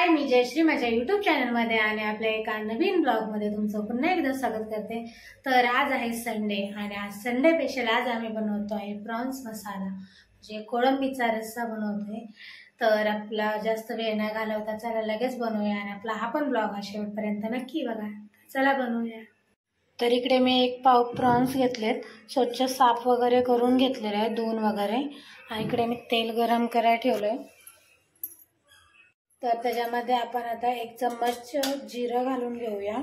हाय, मी जयश्री माझ्या यूट्यूब चॅनलमध्ये आणि आपल्या एका नवीन ब्लॉगमध्ये तुमचं पुन्हा एकदा स्वागत करते। तर आज आहे संडे आणि आज संडे स्पेशल आज आम्ही बनवतो आहे प्रॉन्स मसाला, म्हणजे कोळंबीचा रस्सा बनवतोय। तर आपला जास्त वेळ न घालवता चला लगेच बनवूया आणि आपला हा पण ब्लॉग शेवटपर्यंत नक्की बघा। चला बनवूया। तर इकडे मी एक पाव प्रॉन्स घेतलेत, स्वच्छ साफ वगैरे करून घेतलेले आहे, धुवून वगैरे। आणि इकडे मी तेल गरम करायला ठेवलंय। तर त्याच्यामध्ये आपण आता 1 चम्मच जिरं घालून घेऊया।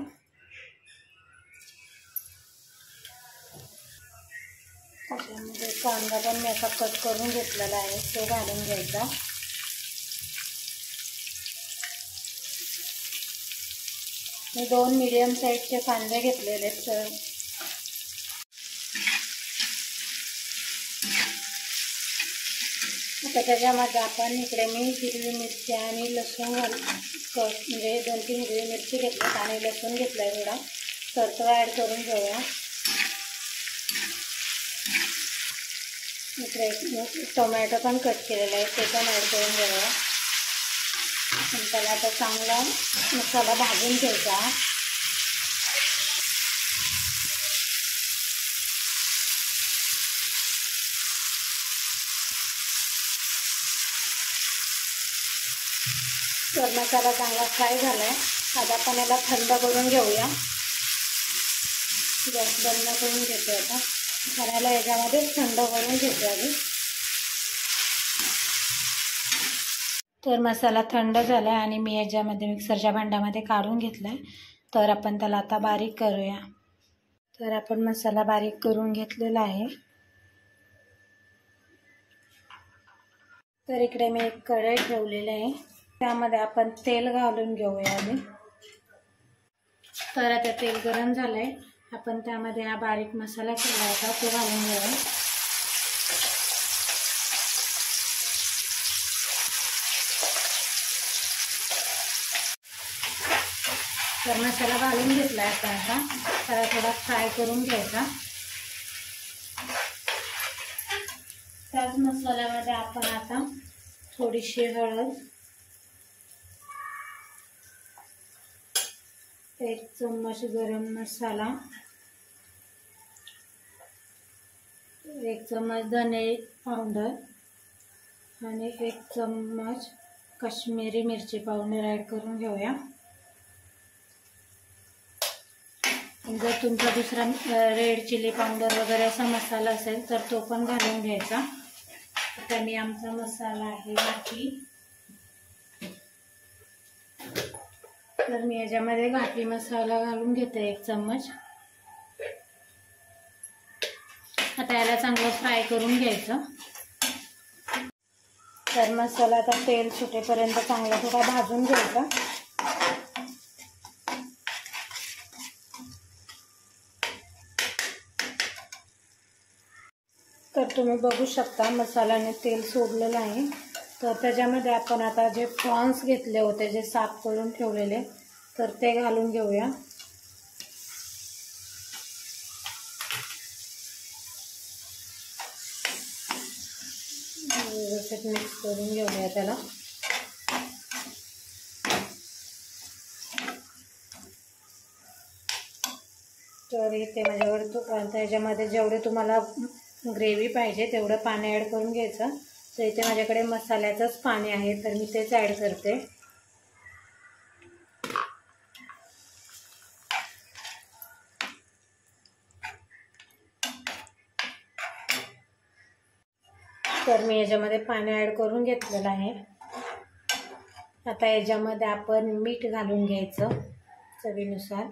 त्याच्यामध्ये कांदा पण मी असा कट करून घेतलेला आहे, तो घालून घ्यायचा। मी 2 मीडियम साईजचे कांदे घेतलेले आहेत। तर आता त्याच्यामध्ये आपण इकडे मी हिरवी मिरची आणि लसूण म्हणजे 2-3 हिरवी मिरची घेतली आणि लसूण घेतलाय थोडा, तर तो ॲड करून घेऊया। इकडे टोमॅटो पण कट केलेला आहे, ते पण ॲड करून घेऊया। त्याला आता चांगला मसाला भाजून घ्यायचा। तर मसाला चांगला फ्राय झाला आहे। आता आपण याला थंड करून घेऊया। गॅस बंद करून घेतो आता, करायला याच्यामध्ये थंड करून घेतो आधी। तर मसाला थंड झाला आहे आणि मी याच्यामध्ये मिक्सरच्या भांड्यामध्ये काढून घेतला आहे। तर आपण त्याला आता बारीक करूया। तर आपण मसाला बारीक करून घेतलेला आहे। तर इकडे मी एक कढई ठेवलेली आहे, त्यामध्ये आपण तेल घालून घेऊया आधी। तर आता तेल गरम झालंय, आपण त्यामध्ये हा बारीक मसाला केला होता तो घालून घेऊया। तर मसाला घालून घेतला आहे आता त्याला थोडा फ्राय करून घ्यायचा। त्याच मसाल्यामध्ये आपण आता थोडीशी हळद, 1 चम्मच गरम मसाला, 1 चम्मच धने पावडर आणि 1 चम्मच काश्मीरी मिरची पावडर ॲड करून घेऊया। जर तुमचा दुसरा रेड चिली पावडर वगैरे असा मसाला असेल तर तो पण घालून घ्यायचा। आता मी आमचा मसाला आहे घाटी, तर मी याच्यामध्ये घाटी मसाला घालून घेते 1 चम्मच। आता याला चांगलं फ्राय करून घ्यायचं। तर मसाला आता तेल सुटेपर्यंत चांगला थोडा भाजून घ्यायचा। तर तुम्ही बघू शकता मसाल्याने तेल सोडलेलं आहे। तर त्याच्यामध्ये आपण आता जे प्रॉन्स घेतले होते, जे साफ करून ठेवलेले, तर ते घालून घेऊया। व्यवस्थित मिक्स करून घेऊया त्याला। तर इथे माझ्यावर त्याच्यामध्ये जेवढे तुम्हाला ग्रेव्ही पाहिजे तेवढं पाणी ॲड करून घ्यायचं। तर इथे माझ्याकडे मसाल्याचंच पाणी आहे, तर मी तेच ॲड करते। तर मी याच्यामध्ये पाणी ॲड करून घेतलेलं आहे। आता याच्यामध्ये आपण मीठ घालून घ्यायचं चवीनुसार।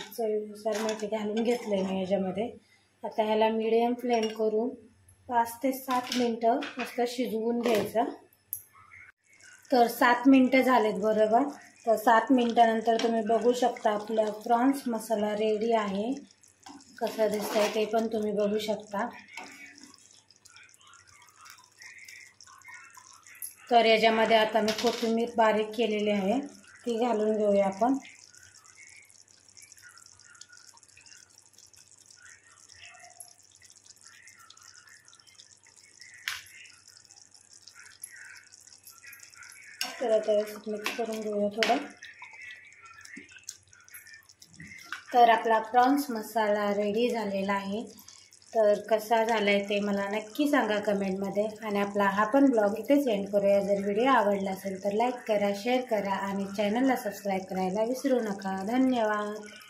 चवीनुसार मीठ घालून घेतलंय मी याच्यामध्ये। आता ह्याला मीडियम फ्लेम करून 5 ते 7 मिनटं मस्त शिजवून घ्यायचं। तर 7 मिनटं झालेत बरोबर। तर 7 मिनटानंतर तुम्ही बघू शकता आपला प्रॉन्स मसाला रेडी आहे। कसा दिसतंय ते पण तुम्ही बघू शकता। तर याच्यामध्ये आता मी कोथिंबीर बारीक केलेली आहे, ती घालून घेऊया आपण। तर आता मिक्स करून घेऊया थोडं. तर आपला प्रॉन्स मसाला रेडी झालेला आहे. तर कसा झाला आहे ते मला नक्की सांगा कमेंटमध्ये. आणि आपला हा पण ब्लॉग इथेच एंड करूया. जर व्हिडिओ आवडला असेल तर लाईक करा, शेअर करा आणि चॅनलला सबस्क्राईब करायला विसरू नका. धन्यवाद.